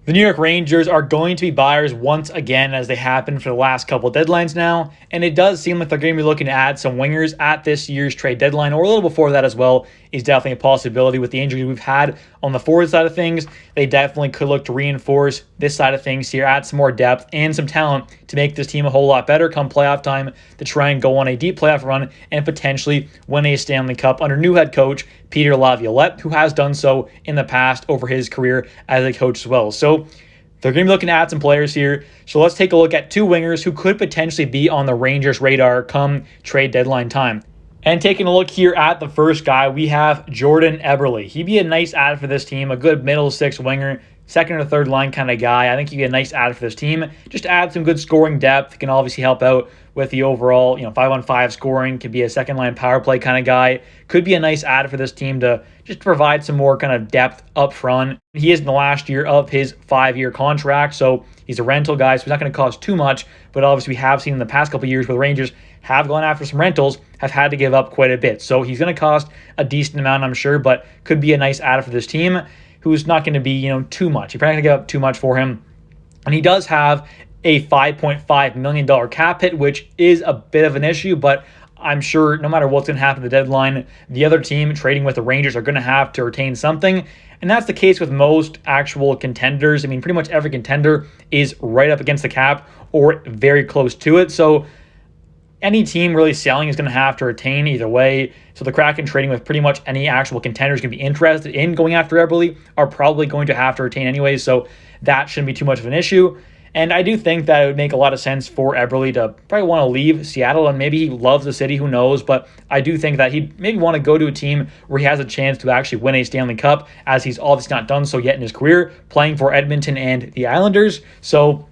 The New York Rangers are going to be buyers once again, as they have been for the last couple deadlines now, and it does seem like they're going to be looking to add some wingers at this year's trade deadline, or a little before that as well, is definitely a possibility with the injuries we've had on the forward side of things. They definitely could look to reinforce this side of things here, add some more depth and some talent to make this team a whole lot better come playoff time, to try and go on a deep playoff run and potentially win a Stanley Cup under new head coach Peter Laviolette, who has done so in the past over his career as a coach as well. So they're going to be looking to add some players here. So let's take a look at two wingers who could potentially be on the Rangers' radar come trade deadline time. And taking a look here at the first guy, we have Jordan Eberly. He'd be a nice add for this team, a good middle six winger, second or third line kind of guy. I think he'd be a nice add for this team. Just add some good scoring depth. He can obviously help out with the overall, 5-on-5 scoring. Could be a second line power play kind of guy. Could be a nice add for this team to just provide some more kind of depth up front. He is in the last year of his 5-year contract, so he's a rental guy, so he's not going to cost too much. But obviously, we have seen in the past couple of years where the Rangers have gone after some rentals, have had to give up quite a bit. So he's going to cost a decent amount, I'm sure, but could be a nice add for this team, who's not going to be, too much. You're probably going to give up too much for him. And he does have a $5.5 million cap hit, which is a bit of an issue, but I'm sure no matter what's going to happen at the deadline, the other team trading with the Rangers are going to have to retain something. And that's the case with most actual contenders. I mean, pretty much every contender is right up against the cap or very close to it. So any team really selling is going to have to retain either way. So the Kraken trading with pretty much any actual contenders going to be interested in going after Eberly are probably going to have to retain anyways. So that shouldn't be too much of an issue. And I do think that it would make a lot of sense for Eberly to probably want to leave Seattle, and maybe he loves the city, who knows, but I do think that he'd maybe want to go to a team where he has a chance to actually win a Stanley Cup, as he's obviously not done so yet in his career, playing for Edmonton and the Islanders. So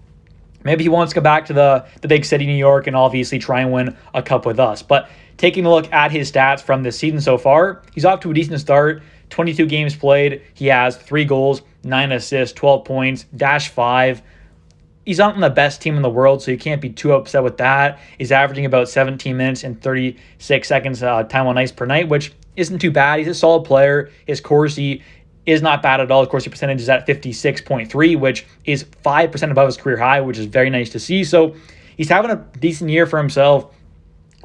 maybe he wants to go back to the big city, New York, and obviously try and win a cup with us. But taking a look at his stats from this season so far, he's off to a decent start. 22 games played, he has 3 goals, 9 assists, 12 points, -5. He's not on the best team in the world, so you can't be too upset with that. He's averaging about 17 minutes and 36 seconds time on ice per night, which isn't too bad. He's a solid player. His Corsi is not bad at all. His Corsi percentage is at 56.3, which is 5% above his career high, which is very nice to see. So he's having a decent year for himself.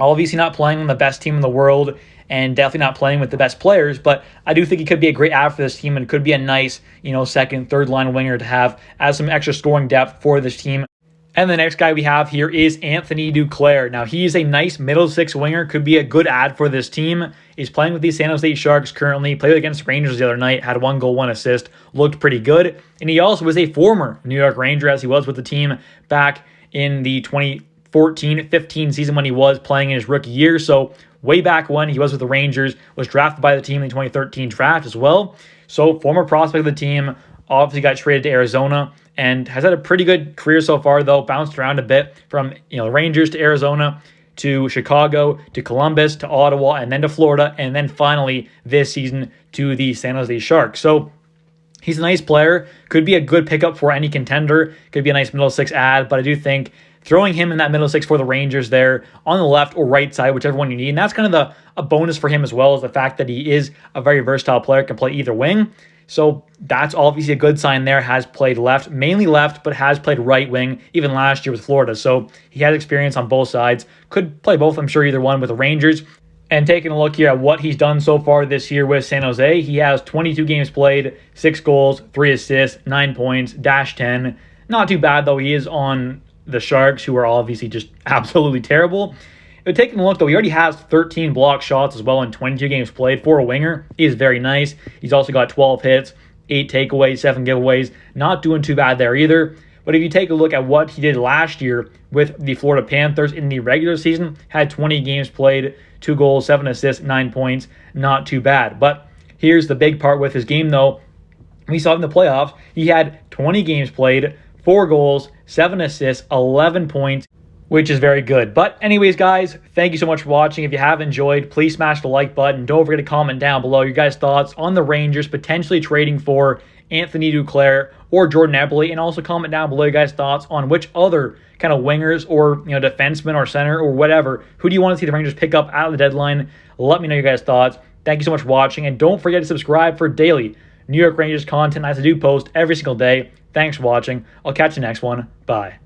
Obviously not playing on the best team in the world, and definitely not playing with the best players, but I do think he could be a great add for this team and could be a nice, second, third line winger to have as some extra scoring depth for this team. And the next guy we have here is Anthony Duclair. Now, he's a nice middle six winger, could be a good add for this team. He's playing with the San Jose Sharks currently, played against Rangers the other night, had 1 goal, 1 assist, looked pretty good. And he also was a former New York Ranger, as he was with the team back in the 2014-15 season when he was playing in his rookie year. So way back when he was with the Rangers, was drafted by the team in the 2013 draft as well. So former prospect of the team, obviously got traded to Arizona and has had a pretty good career so far, though. Bounced around a bit from the Rangers to Arizona to Chicago to Columbus to Ottawa and then to Florida, and then finally this season to the San Jose Sharks. So he's a nice player, could be a good pickup for any contender, could be a nice middle six add, but I do think throwing him in that middle six for the Rangers there on the left or right side, whichever one you need. And that's kind of a bonus for him as well, is the fact that he is a very versatile player, can play either wing. So that's obviously a good sign there. Has played left, mainly left, but has played right wing, even last year with Florida. So he has experience on both sides. Could play both, I'm sure, either one with the Rangers. And taking a look here at what he's done so far this year with San Jose, he has 22 games played, 6 goals, 3 assists, 9 points, -10. Not too bad, though. He is on the Sharks, who are obviously just absolutely terrible. But taking a look, though, he already has 13 block shots as well in 22 games played for a winger. He is very nice. He's also got 12 hits, 8 takeaways, 7 giveaways. Not doing too bad there either. But if you take a look at what he did last year with the Florida Panthers in the regular season, had 20 games played, 2 goals, 7 assists, 9 points. Not too bad. But here's the big part with his game, though. We saw in the playoffs, he had 20 games played, 4 goals, 7 assists, 11 points, which is very good. But anyways, guys, thank you so much for watching. If you have enjoyed, please smash the like button. Don't forget to comment down below your guys' thoughts on the Rangers potentially trading for Anthony Duclair or Jordan Eberly, and also comment down below your guys' thoughts on which other kind of wingers or defenseman or center or whatever. Who do you want to see the Rangers pick up out of the deadline? Let me know your guys' thoughts. Thank you so much for watching, and don't forget to subscribe for daily New York Rangers content as I do post every single day. Thanks for watching. I'll catch you next one. Bye.